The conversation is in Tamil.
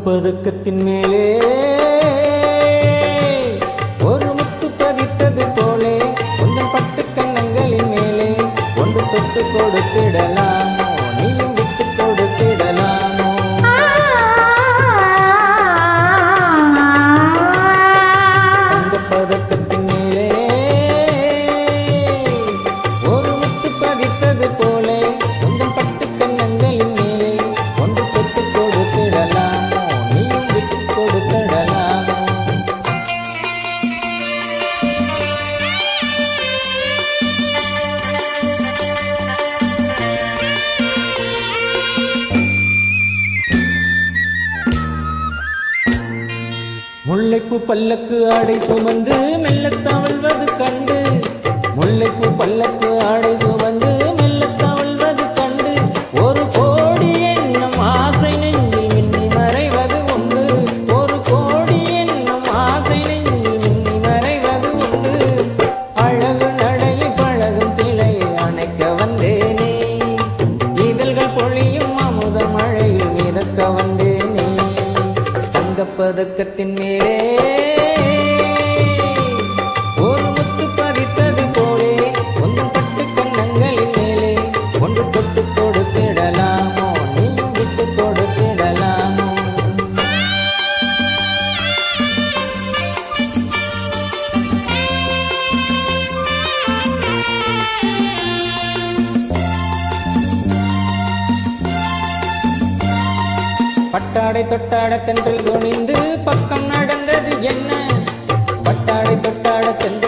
பதக்கத்தின் மேலே ஒரு முத்து பதித்தது போலே கொஞ்சம் பட்டு கண்ணங்களின் மேலே ஒன்று தொட்டு கொடுத்திடலாமோ நீயும் விட்டு கொடுத்திடலாமோ அந்த பதக்கத்தின் மேலே ஒரு முத்து பதித்தது போலே கொஞ்சம் பட்டு கண்ணங்களின் மேலே ஒன்று தொட்டு கொடுத்திடலாமோ நீயும் விட்டு கொடுத்திடலாமோ முல்லைப்பூ பல்லக்கு ஆடை சுமந்து மெல்ல தவழ்வது கண்டு முல்லைப்பூ பல்லக்கு ஆடை சுமந்து மெல்ல தவழ்வது கண்டு ஒரு கோடி எண்ணம் ஆசை நெஞ்சில் மின்னி மறைவது உண்டு ஒரு கோடி எண்ணம் ஆசை நெஞ்சில் மின்னி மறைவது உண்டு அழகு நடையை பழகும் சிலையை அணைக்க வந்தேனே இதழ்கள் பொழியும் அமுத மழையில் மிதக்க வந்தேனே பதக்கத்தின் மேலே ஒரு முத்து பறித்தது போலே கொஞ்சம் பட்டு கண்ணங்களின் மேலே ஒன்று தொட்டு கொடுத்திடலாமோ நீயும் விட்டு கொடுத்திடலாமோ பட்டாடை தொட்டாட தென்றல் துணிந்து பக்கம் நடந்தது என்ன பட்டாடை தொட்டாட தென்றல்